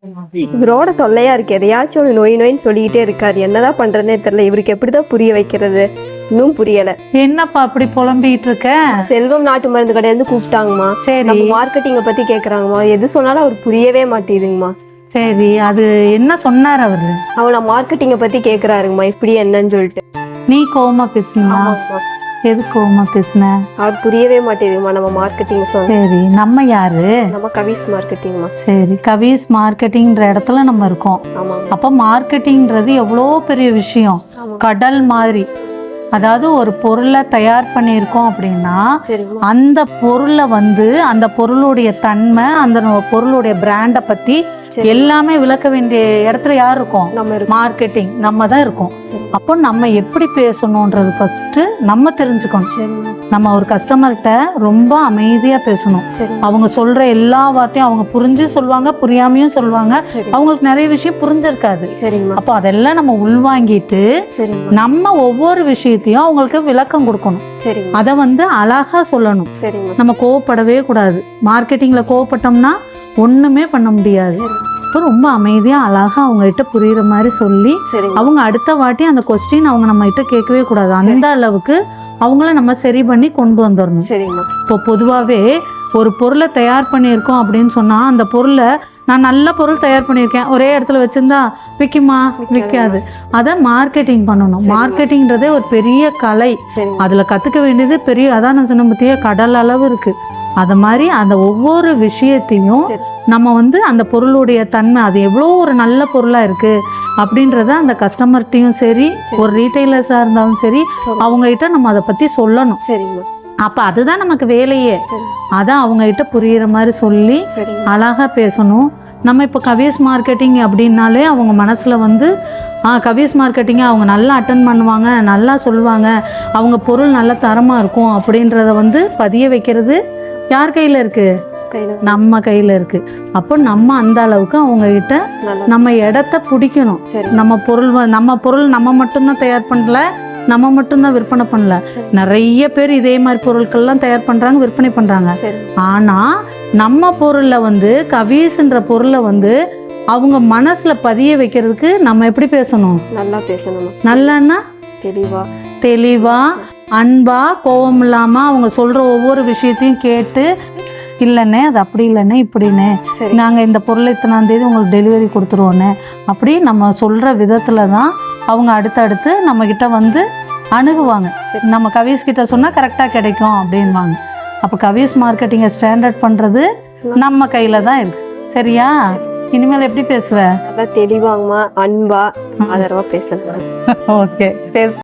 இவரோட தொல்லையா இருக்கு. எதையாச்சும் ஒரு நோய் நோயின்னு சொல்லிக்கிட்டே இருக்காரு. என்னதான் பண்றதுன்னே தெரியல. இவருக்கு எப்படிதான் புரிய வைக்கிறது இன்னும் புரியல. என்னப்பா அப்படி புலம்பிட்டு இருக்க? செல்வம் நாட்டு மருந்து கடையில இருந்து கூப்பிட்டாங்கம்மா. சரி. நம்ம மார்க்கெட்டிங்க பத்தி கேக்குறாங்கம்மா. எது சொன்னாலும் அவர் புரியவே மாட்டேதுங்கம்மா. சரி, அது என்ன சொன்னார் அவரு? அவன் மார்க்கெட்டிங்க பத்தி கேக்குறாருங்கம்மா, இப்படி என்னன்னு சொல்லிட்டு. நீ கோவமா பேசுனா? எது கோவமா பேசுன? அவர் புரியவே மாட்டேதுங்கம்மா நம்ம மார்க்கெட்டிங் சொல்ல. சரி, நம்ம யாரு? நம்ம கவிஸ் மார்க்கெட்டிங்மா. சரி, கவிஸ் மார்க்கெட்டிங்ன்ற இடத்துல நம்ம இருக்கோம். அப்ப மார்க்கெட்டிங்கிறது எவ்வளோ பெரிய விஷயம். கடல் மாதிரி. அதாவது ஒரு பொருளை தயார் பண்ணியிருக்கோம் அப்படின்னா அந்த பொருளை அந்த பொருளுடைய தன்மை, அந்த பொருளுடைய பிராண்டை பத்தி எல்லாமே விளக்க வேண்டிய இடத்துல யார் இருக்கோம்? மார்க்கெட்டிங் நம்ம தான் இருக்கோம். அப்போ நம்ம எப்படி பேசணும்ன்றது ஃபர்ஸ்ட் நம்ம தெரிஞ்சுக்கணும். நம்ம ஒரு கஸ்டமர்கிட்ட ரொம்ப அமைதியா பேசணும். அவங்க சொல்ற எல்லா வார்த்தையும் அவங்க புரிஞ்சு சொல்லுவாங்க, புரியாமையும் சொல்லுவாங்க. அவங்களுக்கு நிறைய விஷயம் புரிஞ்சிருக்காது. அப்போ அதெல்லாம் நம்ம உள்வாங்கிட்டு நம்ம ஒவ்வொரு விஷயத்தையும் அவங்களுக்கு விளக்கம் கொடுக்கணும். அதை அழகா சொல்லணும். நம்ம கோவப்படவே கூடாது. மார்க்கெட்டிங்ல கோவப்பட்டோம்னா ஒண்ணுமே பண்ண முடியாது. இப்போ ரொம்ப அமைதியா அழகா அவங்க கிட்ட புரியுற மாதிரி சொல்லி அவங்க அடுத்த வாட்டி அந்த கொஸ்டின் அவங்க நம்ம கிட்ட கேட்கவே கூடாது. அந்த அளவுக்கு அவங்கள நம்ம சரி பண்ணி கொண்டு வந்துடணும். இப்போ பொதுவாகவே ஒரு பொருளை தயார் பண்ணியிருக்கோம் அப்படின்னு சொன்னா அந்த பொருளை நான் நல்ல பொருள் தயார் பண்ணியிருக்கேன் ஒரே இடத்துல வச்சிருந்தா விற்குமா? விற்காது. அதை மார்க்கெட்டிங் பண்ணணும். மார்க்கெட்டிங்கிறதே ஒரு பெரிய கலை. அதுல கத்துக்க வேண்டியது பெரிய, அதான் நான் சொன்ன பத்தியா கடல் அளவு இருக்கு. அது மாதிரி அந்த ஒவ்வொரு விஷயத்தையும் நம்ம அந்த பொருளுடைய தன்மை, அது எவ்வளோ ஒரு நல்ல பொருளா இருக்கு அப்படின்றத அந்த கஸ்டமர்கிட்டையும் சரி, ஒரு ரீட்டைலர்ஸா இருந்தாலும் சரி, அவங்க கிட்ட நம்ம அதை பத்தி சொல்லணும். அப்ப அதுதான் நமக்கு வேலையே. அதான் அவங்க கிட்ட புரியுற மாதிரி சொல்லி அழகா பேசணும். நம்ம இப்போ கவிஸ் மார்க்கெட்டிங் அப்படின்னாலே அவங்க மனசுல கவிஸ் மார்க்கெட்டிங்கை அவங்க நல்லா அட்டன் பண்ணுவாங்க, நல்லா சொல்லுவாங்க, அவங்க பொருள் நல்ல தரமா இருக்கும் அப்படின்றத பதிய வைக்கிறது யார் கையில இருக்கு? நம்ம கையில இருக்கு. அப்போ நம்ம அந்த அளவுக்கு அவங்க கிட்ட நம்ம இடத்த பிடிக்கணும். நம்ம பொருள் நம்ம மட்டும்தான் தயார் பண்ணல, நம்ம மட்டும்தான் விற்பனை பண்ணல. நிறைய பேர் இதே மாதிரி பொருட்கள்லாம் தயார் பண்றாங்க, விற்பனை பண்றாங்க. ஆனா நம்ம பொருள்ல கவிஸ்ன்ற பொருளை அவங்க மனசுல பதிய வைக்கிறதுக்கு நம்ம எப்படி பேசணும்? நல்லா பேசணும். நல்லான்னா தெளிவா அன்பா, கோவம் இல்லாம அவங்க சொல்ற ஒவ்வொரு விஷயத்தையும் கேட்டு, இல்லைண்ணே அது அப்படி இல்லைண்ணே இப்படின்னு நாங்கள் இந்த பொருளை இத்தனாம் தேதி உங்களுக்கு டெலிவரி கொடுத்துருவோண்ணே அப்படி நம்ம சொல்கிற விதத்தில் தான் அவங்க அடுத்தடுத்து நம்மக்கிட்ட அணுகுவாங்க. நம்ம கவிஸ் கிட்ட சொன்னால் கரெக்டாக கிடைக்கும் அப்படின்வாங்க. அப்போ கவிஸ் மார்க்கெட்டிங்கை ஸ்டாண்டர்ட் பண்ணுறது நம்ம கையில் தான் இருக்கு. சரியா? இனிமேல் எப்படி பேசுவேன்? தெளிவாங்கம்மா, அன்பா, ஆதரவாக பேசுகிறேன். ஓகே, பேசு.